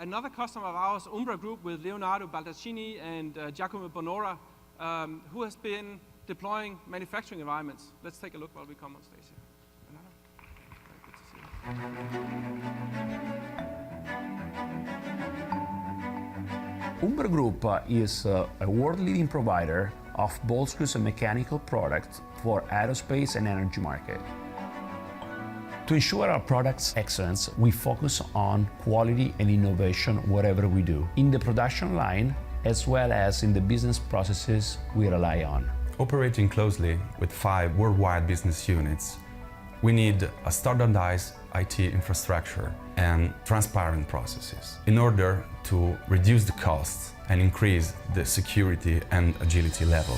another customer of ours, UMBRAGROUP, with Leonardo Baldaccini and Giacomo Bonora, who has been deploying manufacturing environments. Let's take a look while we come on stage here. Leonardo, very good to see you. UMBRAGROUP is a world-leading provider of ball screws and mechanical products for aerospace and energy market. To ensure our product's excellence, we focus on quality and innovation whatever we do, in the production line as well as in the business processes we rely on. Operating closely with 5 worldwide business units, we need a standardized IT infrastructure and transparent processes in order to reduce the costs and increase the security and agility level.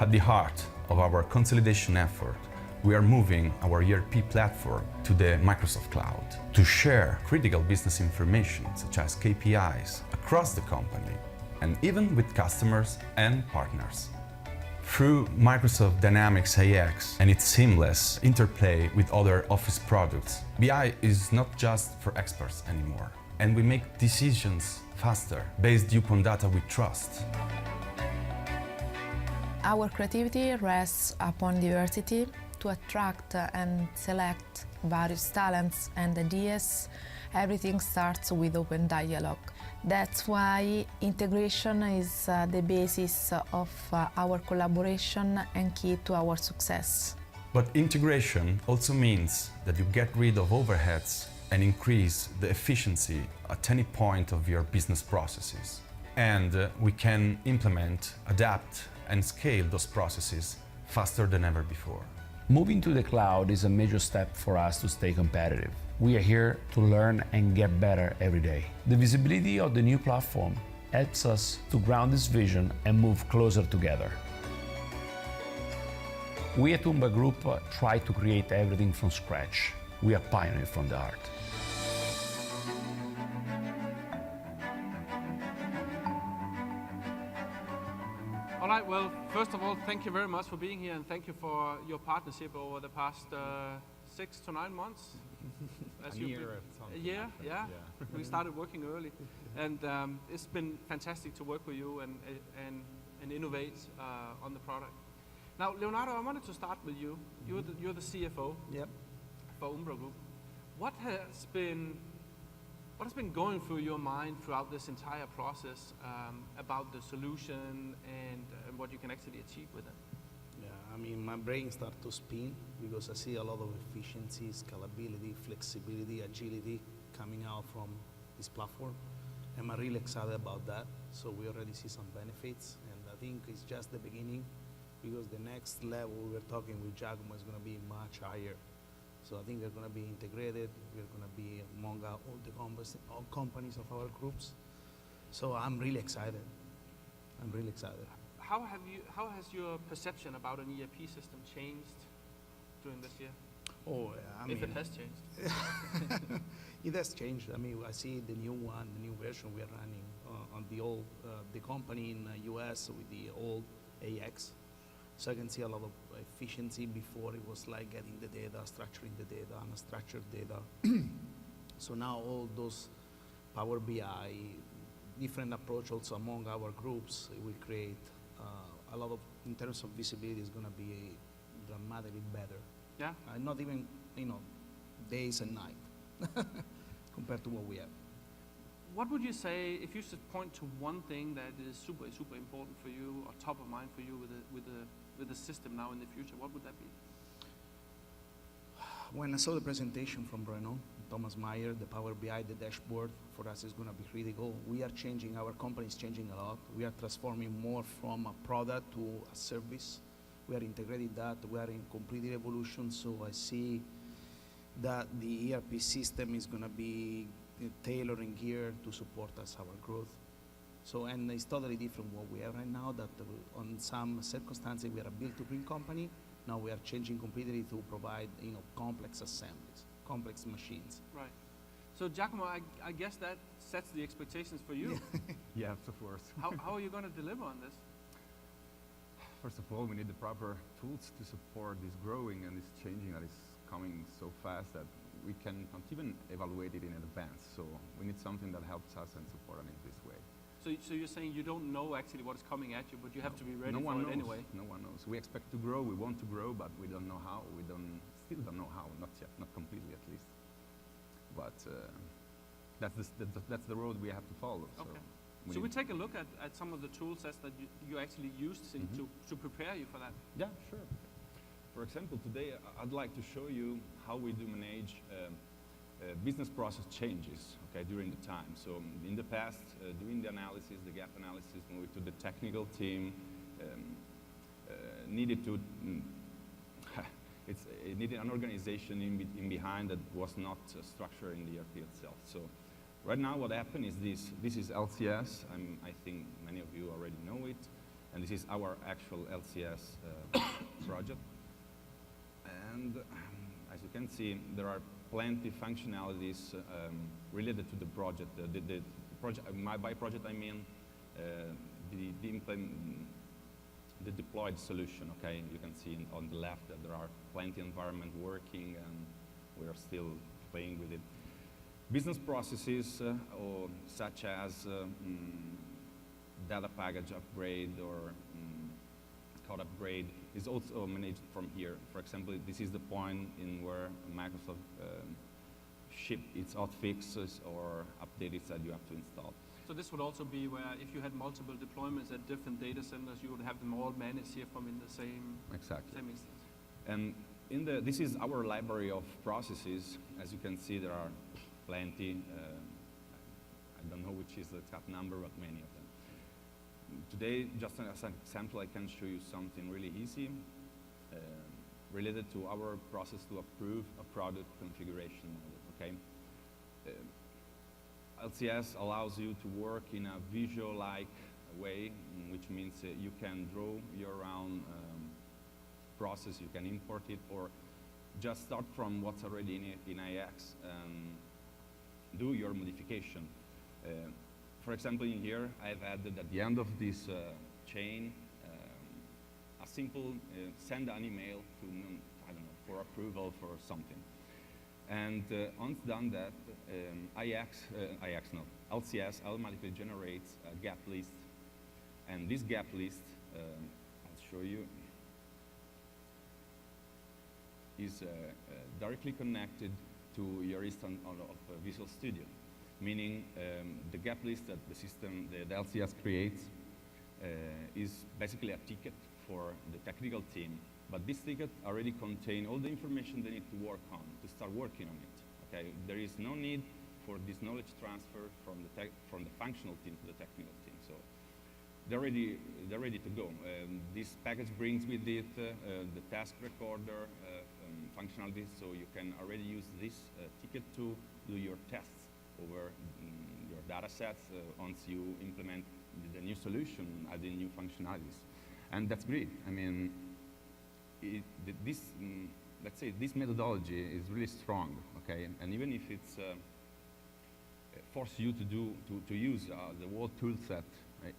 At the heart of our consolidation effort, we are moving our ERP platform to the Microsoft Cloud to share critical business information such as KPIs across the company and even with customers and partners. Through Microsoft Dynamics AX and its seamless interplay with other Office products, BI is not just for experts anymore, and we make decisions faster based upon data we trust. Our creativity rests upon diversity to attract and select various talents and ideas. Everything starts with open dialogue. That's why integration is the basis of our collaboration and key to our success. But integration also means that you get rid of overheads and increase the efficiency at any point of your business processes. And we can implement, adapt, and scale those processes faster than ever before. Moving to the cloud is a major step for us to stay competitive. We are here to learn and get better every day. The visibility of the new platform helps us to ground this vision and move closer together. We at UMBRAGROUP try to create everything from scratch. We are pioneers from the heart. All right, well, first of all, thank you very much for being here, and thank you for your partnership over the past 6 to 9 months. A year at some point. Yeah. We started working early, and it's been fantastic to work with you and innovate on the product. Now, Leonardo, I wanted to start with you. You're the CFO. Yep. For UMBRAGROUP. What has been going through your mind throughout this entire process about the solution and what you can actually achieve with it? Yeah, I mean, my brain starts to spin because I see a lot of efficiency, scalability, flexibility, agility coming out from this platform. And I'm really excited about that. So we already see some benefits, and I think it's just the beginning because the next level we were talking with Giacomo is going to be much higher. So I think we're going to be integrated. We're going to be among all companies of our groups. So I'm really excited. I'm really excited. How has your perception about an ERP system changed during this year? Oh, I mean, if it has changed. It has changed. I mean, I see the new one, the new version we are running on the old, the company in the US with the old AX. So I can see a lot of efficiency. Before it was like getting the data, structuring the data, unstructured data. So now all those Power BI, different approach also among our groups, it will create a lot of, in terms of visibility, is going to be dramatically better. Yeah. Not even, days and night compared to what we have. What would you say if you should point to one thing that is super important for you or top of mind for you with the system now in the future? What would that be? When I saw the presentation from Bruno, Thomas Meyer, the Power BI, the dashboard, for us is going to be critical. We are changing, our company is changing a lot. We are transforming more from a product to a service. We are integrating that. We are in complete evolution. So I see that the ERP system is going to be tailored and geared to support us, our growth. So, and it's totally different what we have right now, that on some circumstances we are a build-to-print company. Now we are changing completely to provide, complex assemblies, complex machines. Right. So Giacomo, I guess that sets the expectations for you. Yes, of course. How are you going to deliver on this? First of all, we need the proper tools to support this growing and this changing that is coming so fast that we can't even evaluate it in advance. So we need something that helps us and support us in this way. So you're saying you don't know actually what is coming at you, but you have to be ready No for one it knows. anyway. No one knows. We expect to grow, we want to grow, but we don't know how. Still don't know how, not yet, not completely at least. But that's the road we have to follow. Okay. So we take a look at some of the tool sets that you actually used to prepare you for that. Yeah, sure. For example, today I'd like to show you how we do manage business process changes, okay, during the time. So in the past, doing the analysis, the gap analysis, moving to the technical team, needed to, it needed an organization in behind that was not structured in the ERP itself. So right now what happened is this is LCS. I think many of you already know it. And this is our actual LCS project. And as you can see, there are plenty of functionalities related to the project. The project, by project I mean the deployed solution. Okay, you can see on the left that there are plenty of environment working, and we are still playing with it. Business processes, such as data package upgrade or code upgrade, is also managed from here. For example, this is the point in where Microsoft ship its hotfixes or updates that you have to install. So this would also be where if you had multiple deployments at different data centers, you would have them all managed here from in the same instance. And this is our library of processes. As you can see, there are plenty. I don't know which is the exact number, but many of them. Today, just as an example, I can show you something really easy related to our process to approve a product configuration model, okay? LCS allows you to work in a visual-like way, which means you can draw your own process, you can import it, or just start from what's already in AX and do your modification. For example, in here, I've added at the end of this chain a simple send an email to, I don't know, for approval for something. And once done that, LCS automatically generates a gap list. And this gap list, I'll show you, is directly connected to your instance of Visual Studio. Meaning the gap list that the system, the LCS creates, is basically a ticket for the technical team. But this ticket already contains all the information they need to work on, to start working on it. Okay? There is no need for this knowledge transfer from the functional team to the technical team. So they're ready to go. This package brings with it the task recorder functionality, so you can already use this ticket to do your tests over your data sets once you implement the new solution, adding new functionalities. And that's great. I mean, let's say this methodology is really strong, okay? And even if it's force you to use the whole tool set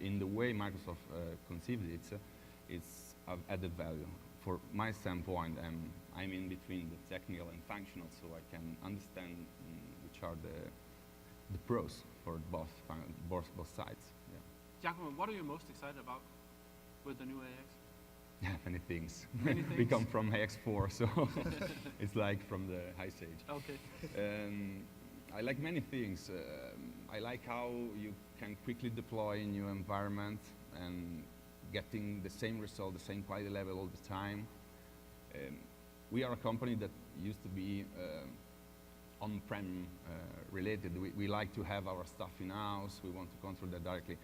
in the way Microsoft conceived it, it's of added value. For my standpoint, I'm in between the technical and functional, so I can understand which are the pros for both sides. Yeah. Giacomo, what are you most excited about with the new AX? Yeah, many things. Many things? We come from AX4, so it's like from the high stage. Okay. I like many things. I like how you can quickly deploy a new environment and getting the same result, the same quality level all the time. We are a company that used to be on-prem related. We like to have our stuff in-house. We want to control that directly.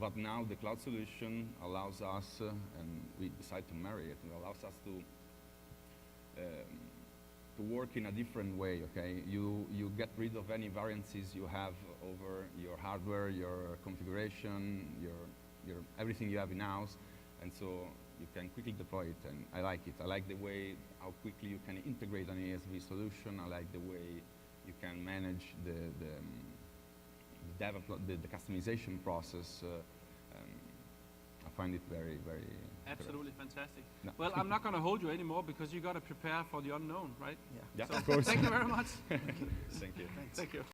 But now the cloud solution allows us, and we decide to marry it, it allows us to work in a different way, okay? You get rid of any variances you have over your hardware, your configuration, your everything you have in-house, and so you can quickly deploy it, and I like it. I like the way, how quickly you can integrate an ESB solution. I like the way you can manage the customization process I find it very, very Absolutely fantastic. No. Well, I'm not going to hold you anymore because you got to prepare for the unknown, right? Yeah. Yeah, So of course. thank you very much. Thank you. Thank you.